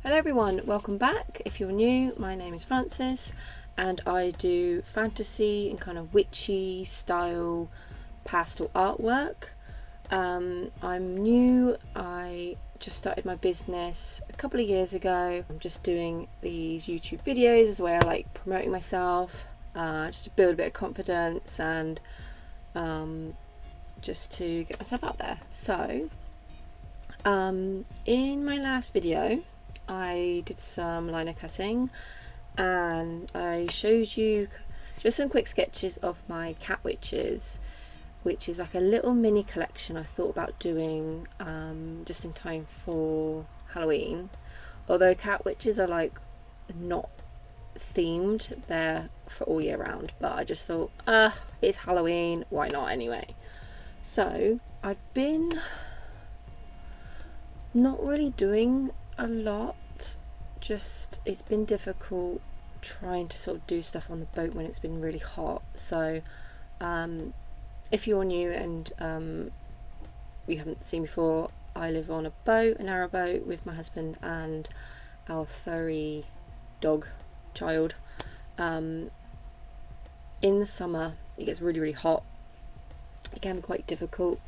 Hello everyone, welcome back. If you're new, my name is Frances and I do fantasy and kind of witchy style pastel artwork. I'm new, I just started my business a couple of years ago. I'm just doing these YouTube videos as well, like promoting myself, just to build a bit of confidence and just to get myself out there. So in my last video I did some lino cutting and I showed you just some quick sketches of my cat witches, which is like a little mini collection I thought about doing just in time for Halloween. Although cat witches are like not themed, they're for all year round, but I just thought it's Halloween, why not anyway. So I've been not really doing a lot, just it's been difficult trying to sort of do stuff on the boat when it's been really hot. So if you're new and you haven't seen before, I live on a boat, an arrowboat, with my husband and our furry dog child. In the summer it gets really hot. It can be quite difficult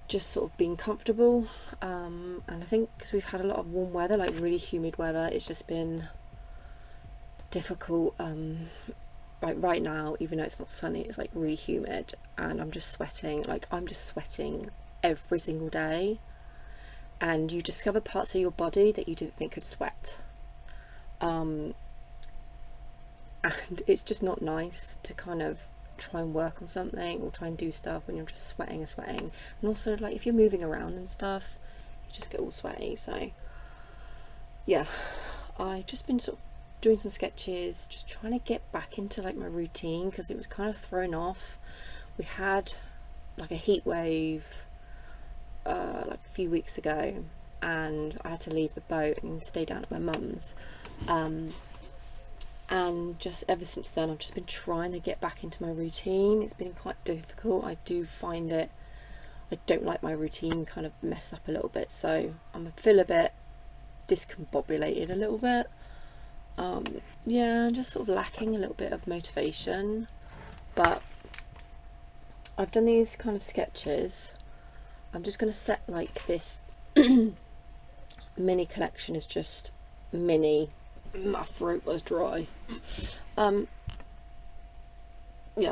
just sort of being comfortable, and I think because we've had a lot of warm weather, like really humid weather, it's just been difficult. Like right now, even though it's not sunny, it's like really humid and I'm just sweating. Like I'm just sweating every single day, and you discover parts of your body that you didn't think could sweat, and it's just not nice to kind of try and work on something or try and do stuff when you're just sweating. And also, like, if you're moving around and stuff, you just get all sweaty. So yeah, I've just been sort of doing some sketches, just trying to get back into like my routine, because it was kind of thrown off. We had like a heat wave like a few weeks ago, and I had to leave the boat and stay down at my mum's, and just ever since then I've just been trying to get back into my routine. It's been quite difficult. I do find it, I don't like my routine kind of messed up a little bit, so I feel a bit discombobulated a little bit. Yeah, I'm just sort of lacking a little bit of motivation, but I've done these kind of sketches. I'm just going to set like this mini collection is just mini. My throat was dry. Yeah,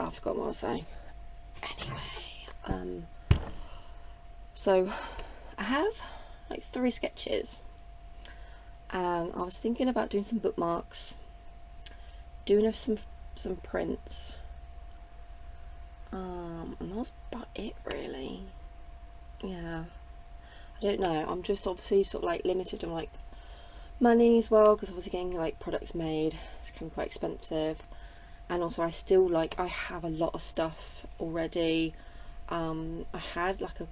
I forgot what I was saying. Anyway, so I have like 3 sketches, and I was thinking about doing some bookmarks, doing some prints, and that's about it really. Yeah, I don't know, I'm just obviously sort of like limited on like money as well, because obviously getting like products made, it's become quite expensive, and also I have a lot of stuff already. I had like a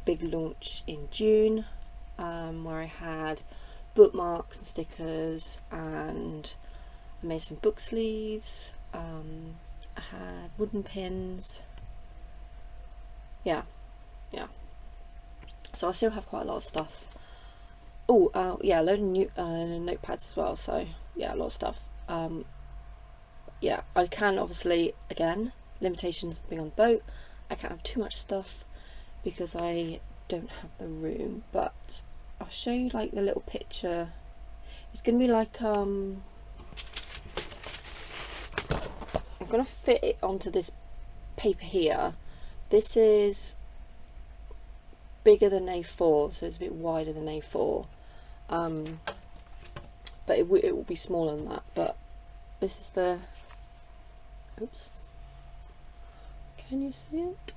big launch in June, where I had bookmarks and stickers, and I made some book sleeves. I had wooden pins. Yeah, so I still have quite a lot of stuff. Yeah, a load of new notepads as well, so yeah, a lot of stuff. Yeah, I can obviously, again, limitations of being on the boat, I can't have too much stuff because I don't have the room, but I'll show you like the little picture. It's gonna be like I'm gonna fit it onto this paper here. This is bigger than A4, so it's a bit wider than A4, but it will be smaller than that. But this is the, oops, can you see it?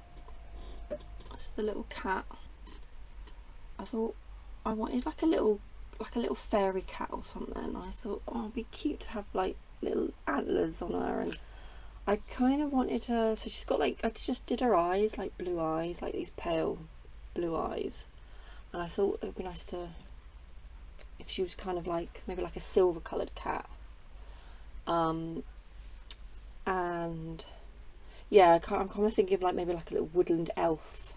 That's the little cat. I thought I wanted like a little fairy cat or something. I thought, oh, it'd be cute to have like little antlers on her, and I kind of wanted her, so she's got like, I just did her eyes, like blue eyes, like these pale blue eyes, and I thought it would be nice to, if she was kind of like maybe like a silver coloured cat, and yeah, I'm kind of thinking of like maybe like a little woodland elf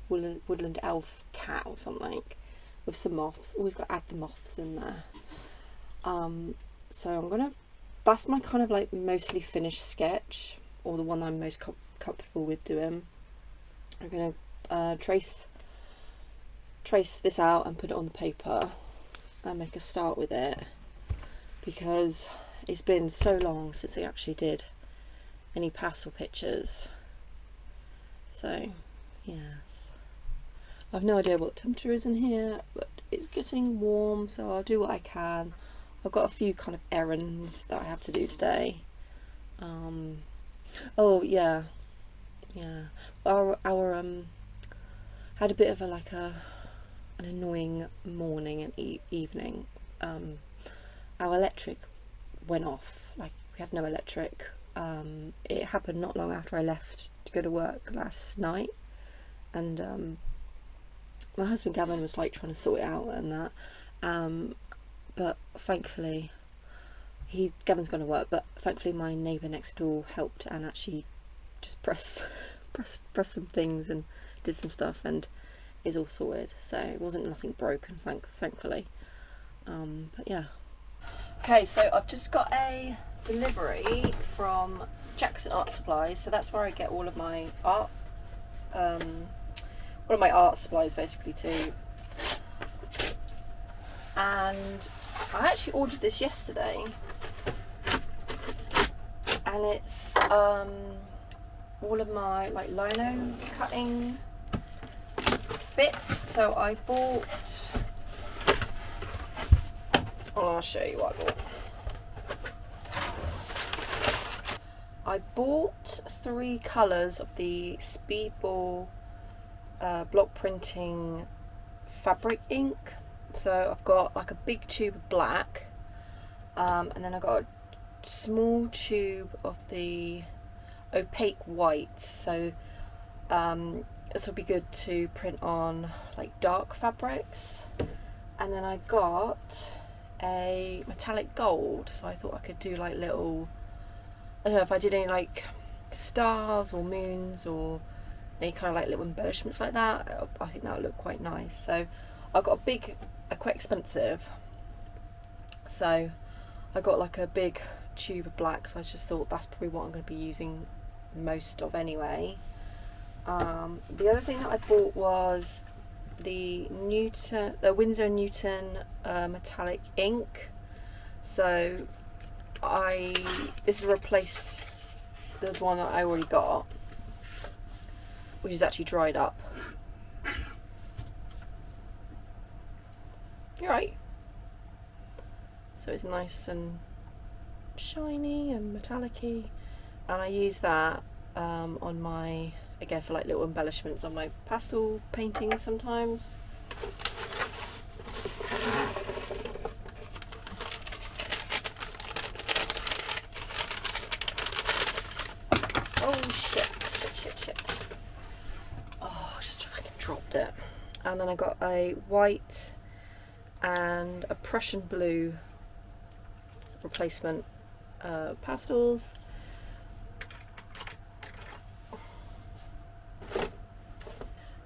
cat or something, with some moths. Always got to add the moths in there. So I'm gonna, that's my kind of like mostly finished sketch, or the one that I'm most comfortable with doing. I'm gonna trace this out and put it on the paper and make a start with it, because it's been so long since I actually did any pastel pictures. So yes, I've no idea what the temperature is in here, but it's getting warm, so I'll do what I can. I've got a few kind of errands that I have to do today. Oh yeah, our had a bit of an annoying morning and evening. Our electric went off. Like, we have no electric. It happened not long after I left to go to work last night, and my husband Gavin was like trying to sort it out and that, but thankfully Gavin's gone to work, but thankfully my neighbour next door helped and actually just press some things and did some stuff, and is all sorted, so it wasn't nothing broken, thankfully. But yeah. Okay, so I've just got a delivery from Jackson Art Supplies, so that's where I get all of my art, supplies basically too. And I actually ordered this yesterday, and it's all of my like lino cutting bits. So I bought, I'll show you what I bought. I bought 3 colours of the Speedball block printing fabric ink. So I've got like a big tube of black, and then I've got a small tube of the opaque white. So this will be good to print on like dark fabrics. And then I got a metallic gold, so I thought I could do like little, I don't know if I did any like stars or moons or any kind of like little embellishments like that. I think that would look quite nice. So I got quite expensive, so I got like a big tube of black, so I just thought that's probably what I'm going to be using most of anyway. The other thing that I bought was the Winsor & Newton metallic ink. So this is a replace the one that I already got, which is actually dried up. You're right. So it's nice and shiny and metallic-y, and I use that on my, again, for like little embellishments on my pastel paintings sometimes. Oh shit. Oh, just fucking dropped it. And then I got a white and a Prussian blue replacement pastels.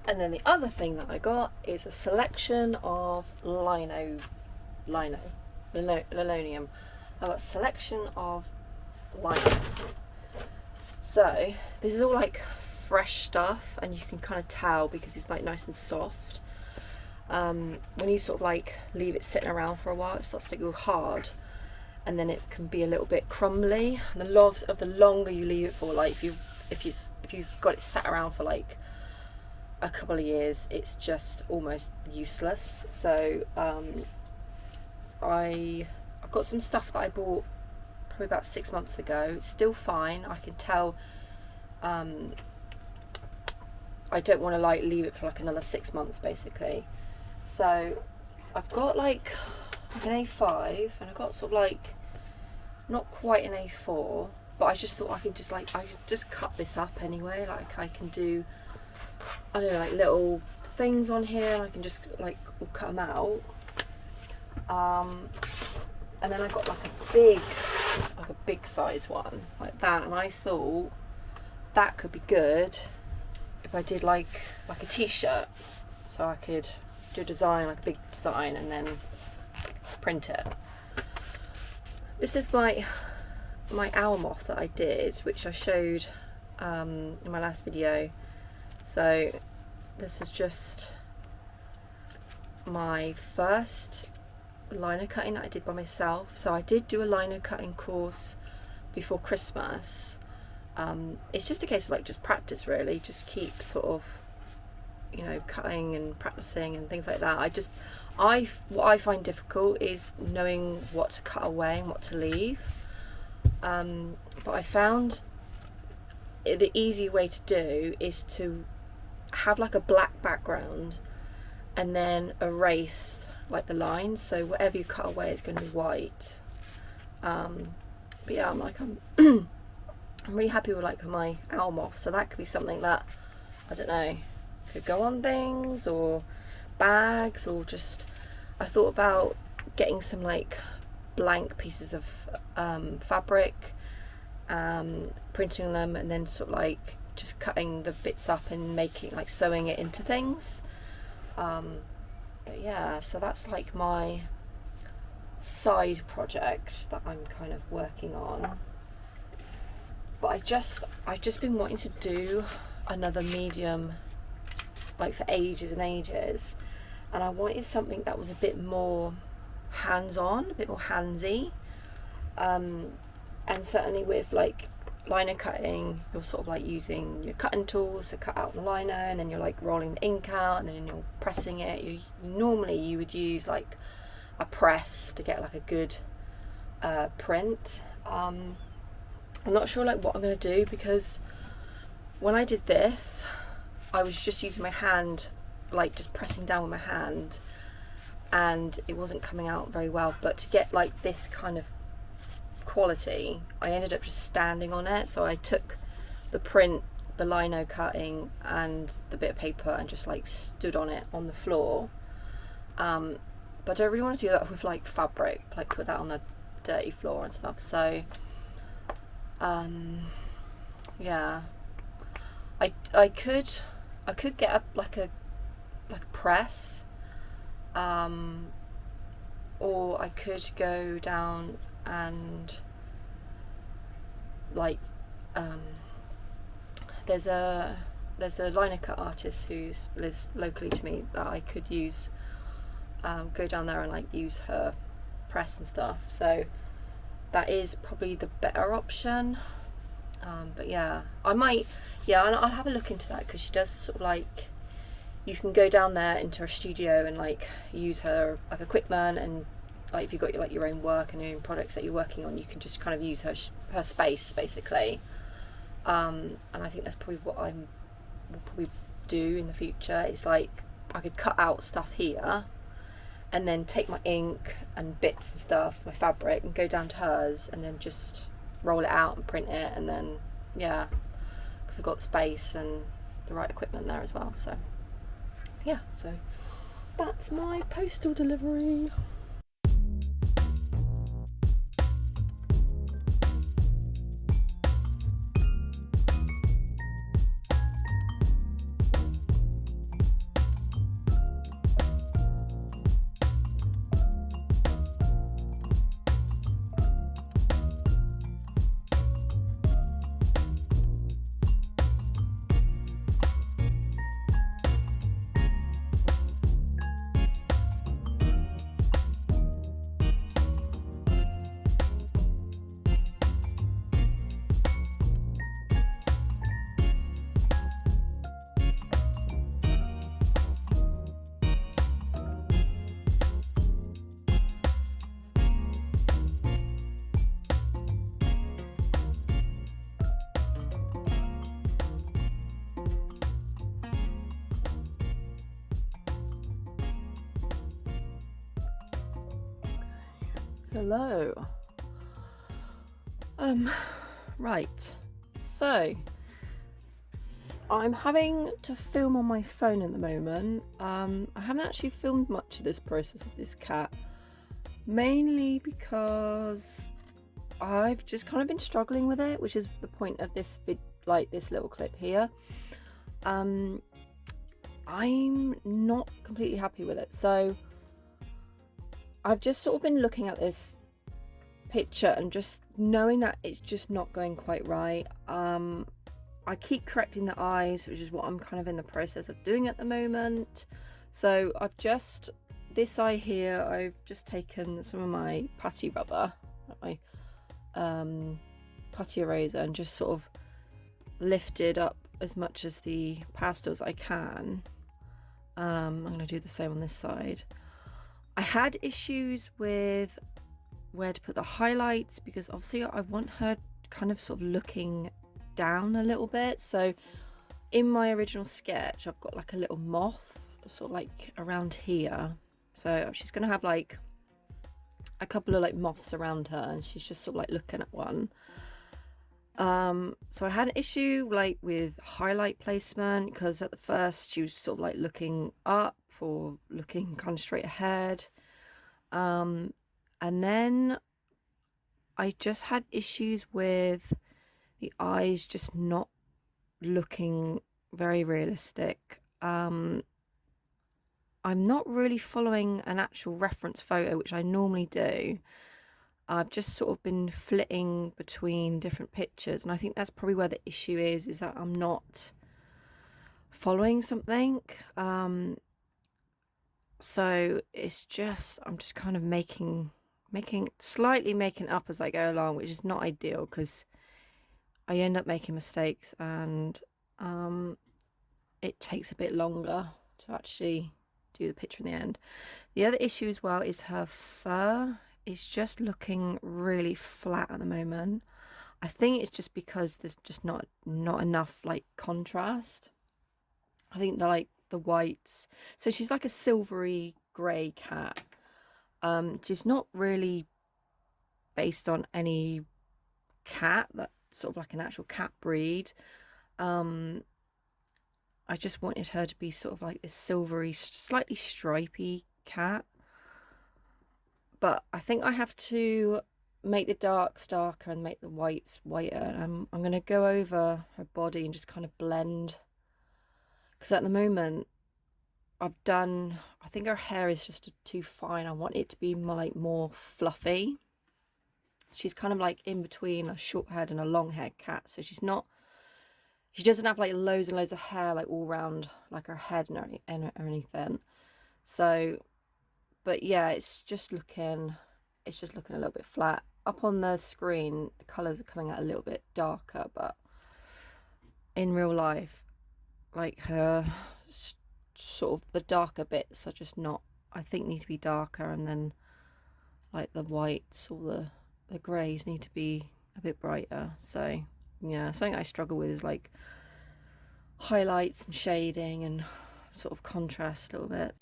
And then the other thing that I got is a selection of linoleum. I got a selection of lino. So this is all like fresh stuff, and you can kind of tell because it's like nice and soft. When you sort of like leave it sitting around for a while, it starts to go hard, and then it can be a little bit crumbly. And the longer you leave it for, like if you've got it sat around for like a couple of years, it's just almost useless. So I've got some stuff that I bought probably about 6 months ago. It's still fine. I can tell. I don't want to like leave it for like another 6 months basically. So I've got like an A5, and I've got sort of like not quite an A4, but I just thought I could just cut this up anyway. Like I can do, I don't know, like little things on here, and I can just like cut them out. And then I got like a big size one like that, and I thought that could be good if I did like a t-shirt, so I could do a design, like a big design, and then print it. This is my owl moth that I did, which I showed in my last video. So this is just my first lino cutting that I did by myself. So I did do a lino cutting course before Christmas. It's just a case of like just practice, really, just keep sort of, you know, cutting and practicing and things like that. What I find difficult is knowing what to cut away and what to leave. But I found the easy way to do is to have like a black background and then erase like the lines, so whatever you cut away is going to be white. But yeah, I'm I'm really happy with like my owl moth, so that could be something that, I don't know, could go on things or bags, or just, I thought about getting some like blank pieces of fabric, printing them, and then sort of like just cutting the bits up and making, like, sewing it into things. But yeah, so that's like my side project that I'm kind of working on. But I've just been wanting to do another medium, like, for ages and ages, and I wanted something that was a bit more hands-on, a bit more handsy. And certainly with like lino cutting, you're sort of like using your cutting tools to cut out the lino, and then you're like rolling the ink out, and then you're pressing it. Normally you would use like a press to get like a good print. I'm not sure like what I'm going to do, because when I did this, I was just using my hand, like just pressing down with my hand, and it wasn't coming out very well. But to get like this kind of quality, I ended up just standing on it. So I took the print, the lino cutting, and the bit of paper, and just like stood on it on the floor. But I don't really want to do that with like fabric, like put that on a dirty floor and stuff. So yeah, I could get like a press, or I could go down and like there's a lino cut artist who lives locally to me that I could use, go down there and like use her press and stuff. So that is probably the better option. But yeah, I might, yeah, I'll have a look into that, because she does sort of like, you can go down there into her studio and like use her like equipment, and like if you've got like your own work and your own products that you're working on, you can just kind of use her space basically. And I think that's probably what I will probably do in the future. Is like I could cut out stuff here, and then take my ink and bits and stuff, my fabric, and go down to hers, and then just roll it out and print it, and then yeah, because I've got the space and the right equipment there as well. So yeah, so that's my postal delivery. Hello. Right, so I'm having to film on my phone at the moment. I haven't actually filmed much of this process of this cat, mainly because I've just kind of been struggling with it, which is the point of this this little clip here. I'm not completely happy with it. So I've just sort of been looking at this picture and just knowing that it's just not going quite right. I keep correcting the eyes, which is what I'm kind of in the process of doing at the moment. So this eye here, I've just taken some of my putty rubber, my putty eraser, and just sort of lifted up as much as the pastels I can. I'm going to do the same on this side. I had issues with where to put the highlights because obviously I want her kind of sort of looking down a little bit. So in my original sketch, I've got like a little moth sort of like around here. So she's going to have like a couple of like moths around her, and she's just sort of like looking at one. So I had an issue like with highlight placement because at the first she was sort of like looking up or looking kind of straight ahead. And then I just had issues with the eyes just not looking very realistic. I'm not really following an actual reference photo, which I normally do. I've just sort of been flitting between different pictures, and I think that's probably where the issue is that I'm not following something. So it's just, I'm just kind of slightly making up as I go along, which is not ideal because I end up making mistakes, and it takes a bit longer to actually do the picture in the end. The other issue as well is her fur is just looking really flat at the moment. I think it's just because there's just not enough like contrast. I think the whites. So she's like a silvery grey cat. She's not really based on any cat that's sort of like an actual cat breed. I just wanted her to be sort of like this silvery, slightly stripy cat. But I think I have to make the darks darker and make the whites whiter. I'm going to go over her body and just kind of blend. Because at the moment, I think her hair is just too fine. I want it to be more fluffy. She's kind of like in between a short haired and a long haired cat. So she doesn't have like loads and loads of hair like all around like her head or anything. So, but yeah, it's just looking a little bit flat. Up on the screen, the colours are coming out a little bit darker, but in real life, like her sort of the darker bits are just not, I think, need to be darker, and then like the whites or the greys need to be a bit brighter. So yeah, something I struggle with is like highlights and shading and sort of contrast a little bit.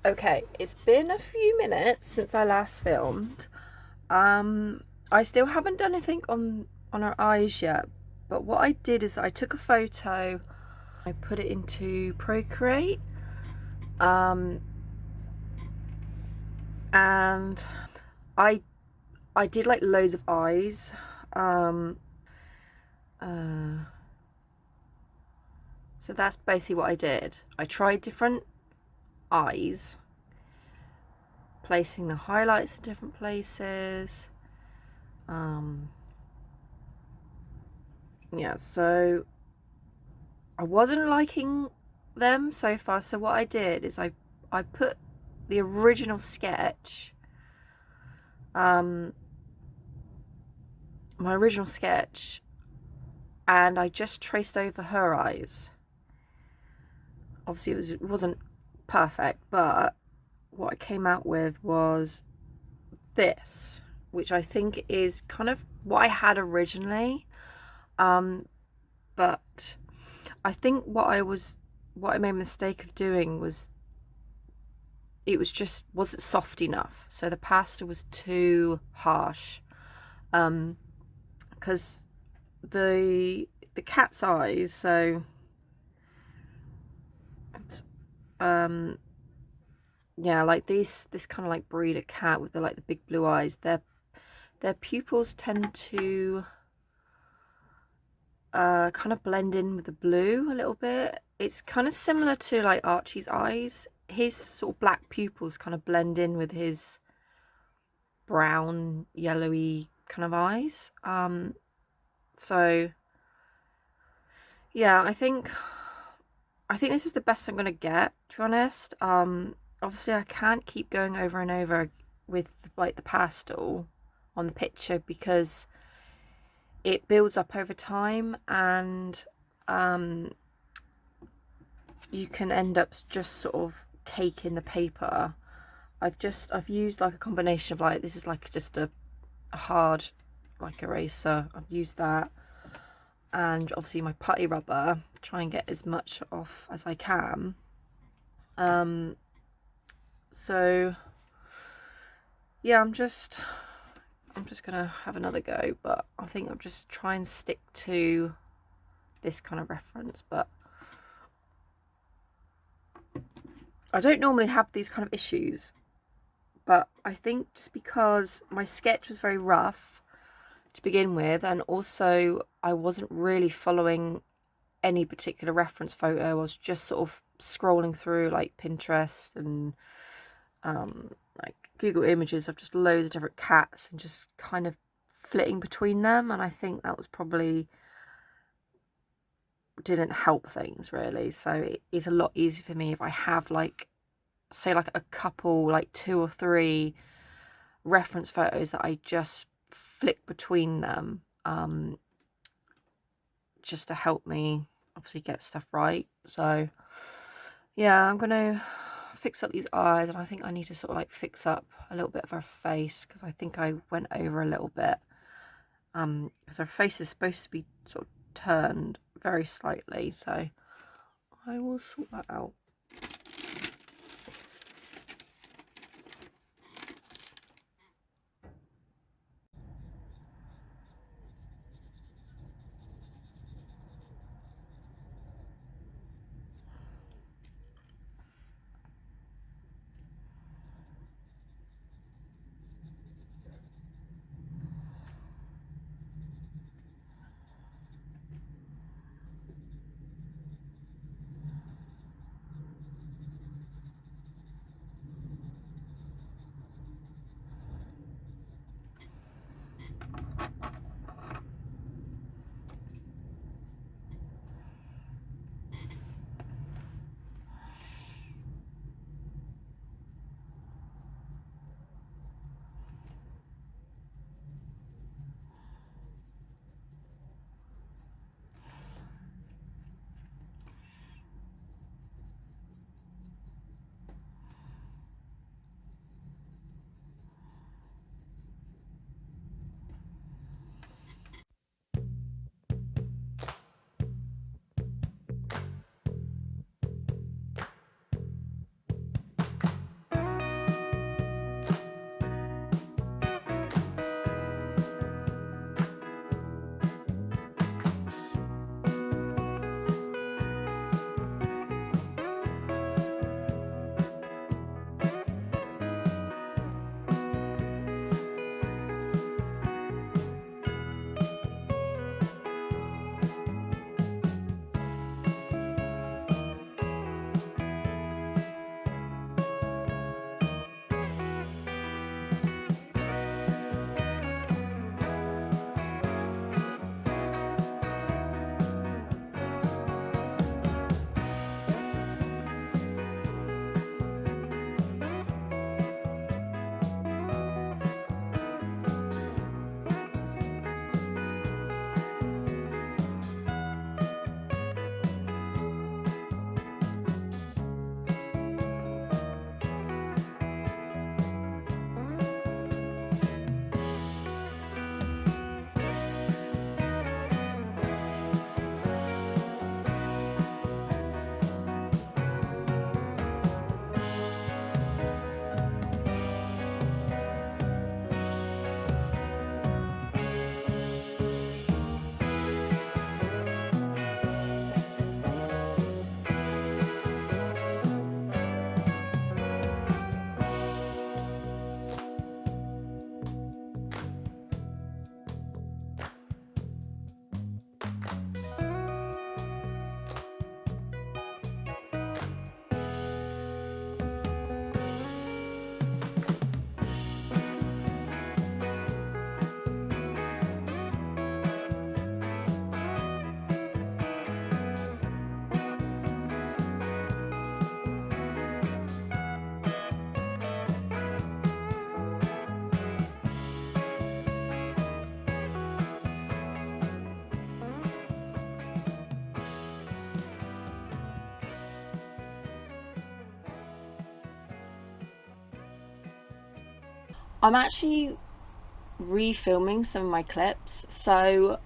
Okay, it's been a few minutes since I last filmed. I still haven't done anything on her eyes yet, but what I did is I took a photo, I put it into Procreate, and I did like loads of eyes. So that's basically what I did. I tried different eyes, placing the highlights in different places. Yeah, so I wasn't liking them so far. So what I did is I put the original sketch, my original sketch, and I just traced over her eyes. Obviously it wasn't perfect, but what I came out with was this, which I think is kind of what I had originally. But I think what I made a mistake of doing was it wasn't soft enough. So the pastel was too harsh. Because the cat's eyes, so yeah, like this kind of like breed of cat with the big blue eyes, their pupils tend to kind of blend in with the blue a little bit. it's kind of similar to like Archie's eyes. His sort of black pupils kind of blend in with his brown, yellowy kind of eyes. So yeah, I think this is the best I'm gonna get, to be honest. Obviously I can't keep going over and over with like the pastel on the picture because it builds up over time, and you can end up just sort of caking the paper. I've used like a combination of like, this is like just a hard like eraser. I've used that, and obviously my putty rubber, try and get as much off as I can. So yeah, I'm just gonna have another go, but I think I'll just try and stick to this kind of reference. But I don't normally have these kind of issues, but I think just because my sketch was very rough to begin with, and also I wasn't really following any particular reference photo. I was just sort of scrolling through like Pinterest and like Google Images of just loads of different cats and just kind of flitting between them, and I think that was probably didn't help things really. So it is a lot easier for me if I have like, say like a couple, like 2 or 3 reference photos that I just flick between them, just to help me obviously get stuff right. So yeah, I'm gonna fix up these eyes, and I think I need to sort of like fix up a little bit of her face because I think I went over a little bit, because her face is supposed to be sort of turned very slightly, so I will sort that out. I'm actually refilming some of my clips. So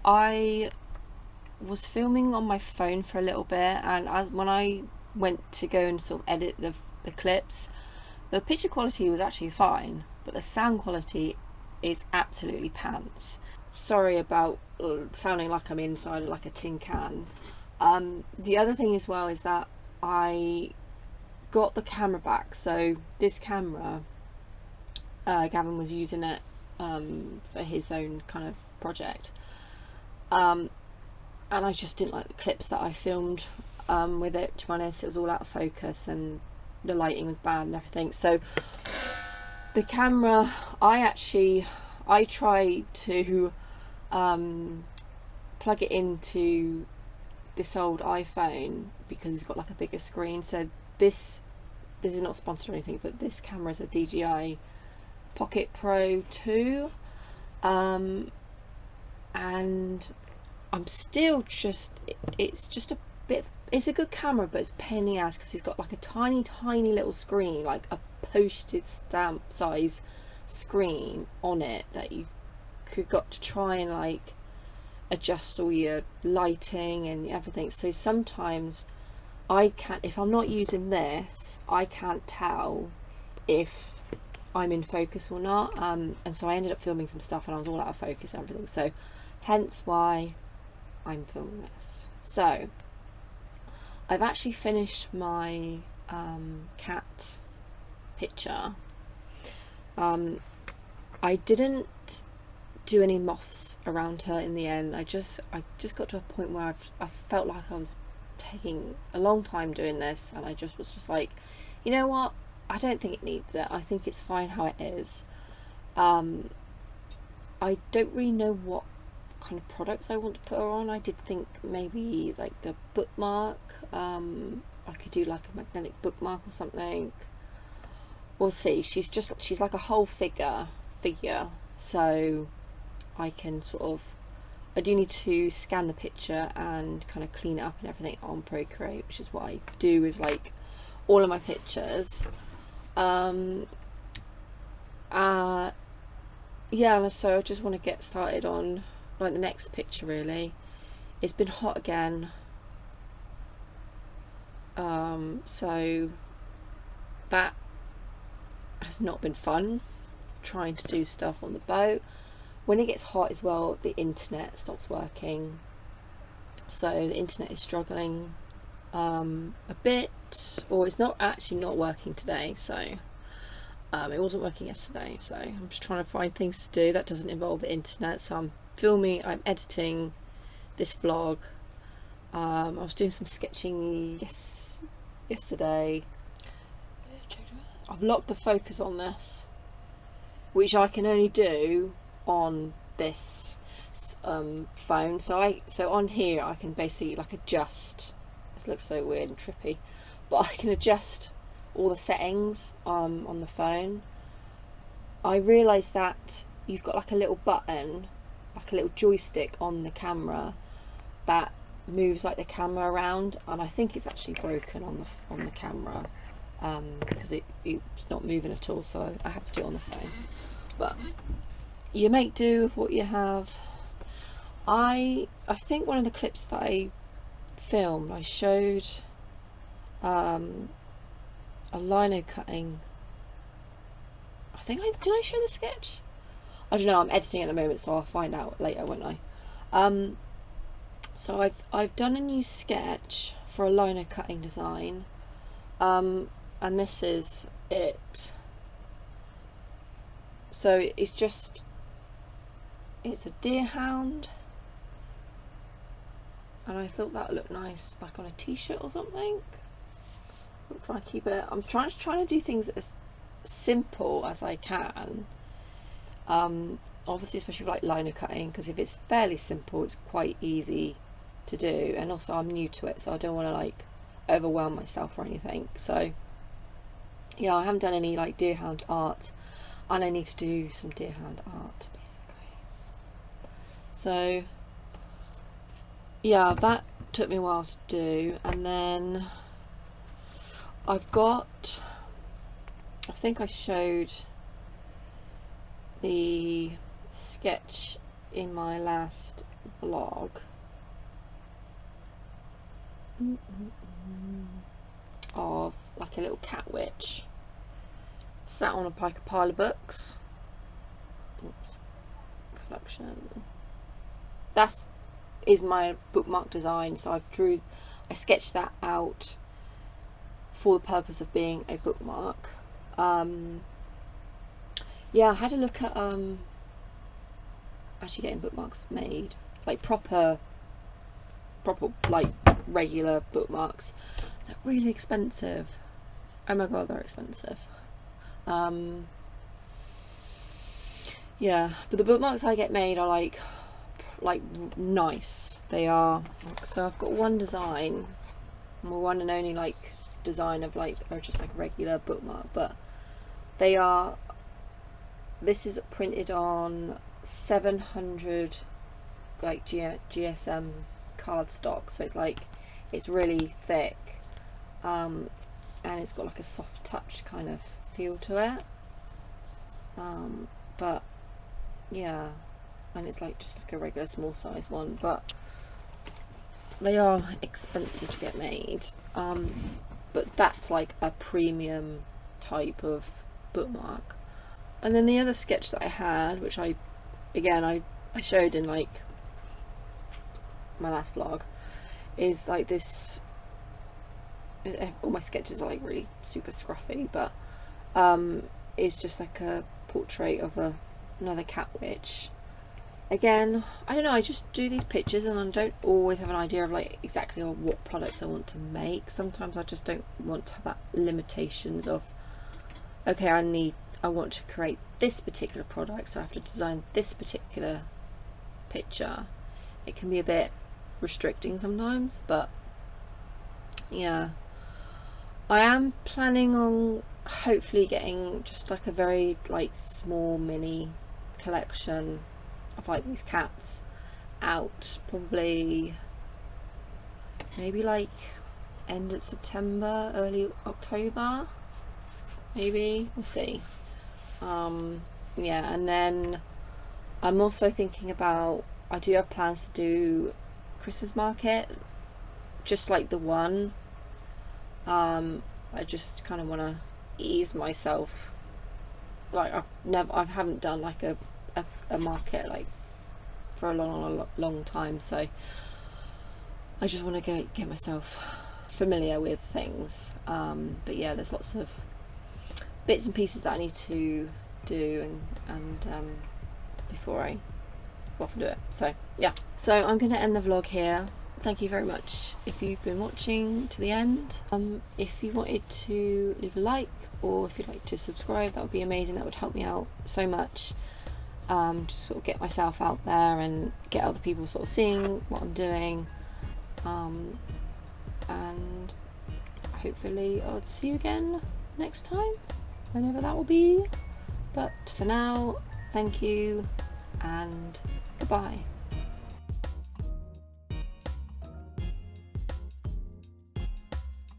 I was filming on my phone for a little bit, and when I went to go and sort of edit the clips, the picture quality was actually fine, but the sound quality is absolutely pants. Sorry about sounding like I'm inside like a tin can. The other thing as well is that I got the camera back. So this camera, Gavin was using it for his own kind of project, and I just didn't like the clips that I filmed with it. To be honest, it was all out of focus and the lighting was bad and everything. So the camera, I tried to plug it into this old iPhone because it's got like a bigger screen. So this is not sponsored or anything, but this camera is a DJI Pocket Pro 2, and I'm still just, it's just a bit, it's a good camera, but it's a pain in the ass because it's got like a tiny little screen, like a postage stamp size screen on it, that you got to try and like adjust all your lighting and everything. So sometimes I can't, if I'm not using this, I can't tell if I'm in focus or not, and so I ended up filming some stuff and I was all out of focus and everything, so hence why I'm filming this. So I've actually finished my cat picture. I didn't do any moths around her in the end. I just got to a point where I felt like I was taking a long time doing this, and I just was just like, you know what, I don't think it needs it. I think it's fine how it is. I don't really know what kind of products I want to put her on. I did think maybe like a bookmark. I could do like a magnetic bookmark or something. We'll see. She's like a whole figure, so I can sort of, I do need to scan the picture and kind of clean it up and everything on Procreate, which is what I do with like all of my pictures. Yeah, so I just want to get started on like the next picture really. It's been hot again, so that has not been fun, trying to do stuff on the boat. When it gets hot as well, the internet stops working, so the internet is struggling a bit, or it's not working today. So it wasn't working yesterday, so I'm just trying to find things to do that doesn't involve the internet. So I'm editing this vlog. I was doing some sketching yesterday. I've locked the focus on this, which I can only do on this phone. So on here I can basically like adjust. This looks so weird and trippy, but I can adjust all the settings on the phone. I realised that you've got like a little button, like a little joystick on the camera that moves like the camera around, and I think it's actually broken on the camera because it's not moving at all, so I have to do it on the phone. But you make do with what you have. I think one of the clips that I filmed, I showed a lino cutting. Did I show the sketch? I don't know, I'm editing at the moment, so I'll find out later, won't I? So I've done a new sketch for a lino cutting design, and this is it. So it's a deer hound, and I thought that would look nice like on a t-shirt or something. I'm trying to keep it, I'm trying to do things as simple as I can, obviously, especially with like lino cutting, because if it's fairly simple it's quite easy to do, and also I'm new to it, so I don't want to like overwhelm myself or anything. So yeah, I haven't done any like deerhound art, and I need to do some deerhound art basically. So yeah, that took me a while to do. And then I've got, I think I showed the sketch in my last vlog of like a little cat witch sat on a pile of books. Oops. Reflection. That is my bookmark design, so I sketched that out for the purpose of being a bookmark. Yeah, I had a look at actually getting bookmarks made, like proper like regular bookmarks. They're really expensive. Oh my god, they're expensive. Yeah, but the bookmarks I get made are like nice. They are. So I've got one design, my one and only like design of like, or just like regular bookmark, but they are, this is printed on 700 like GSM cardstock, so it's like, it's really thick, and it's got like a soft touch kind of feel to it, but yeah, and it's like just like a regular small size one, but they are expensive to get made, but that's like a premium type of bookmark. And then the other sketch that I had, which I showed in like my last vlog, is like this, all my sketches are like really super scruffy, but it's just like a portrait of another cat witch. Again, I don't know, I just do these pictures and I don't always have an idea of like exactly what products I want to make. Sometimes I just don't want to have that limitations of, okay, I want to create this particular product, so I have to design this particular picture. It can be a bit restricting sometimes, but yeah, I am planning on hopefully getting just like a very like small mini collection of like these cats out, probably maybe like end of September, early October, maybe, we'll see. Yeah, and then I'm also thinking about, I do have plans to do Christmas market, just like the one. I just kind of want to ease myself, like I haven't done like a market like for a long time, so I just want to get myself familiar with things, but yeah, there's lots of bits and pieces that I need to do and before I go off and do it. So yeah, so I'm going to end the vlog here. Thank you very much if you've been watching to the end. If you wanted to leave a like, or if you'd like to subscribe, that would be amazing. That would help me out so much, to sort of get myself out there and get other people sort of seeing what I'm doing, and hopefully I'll see you again next time, whenever that will be. But for now, thank you and goodbye.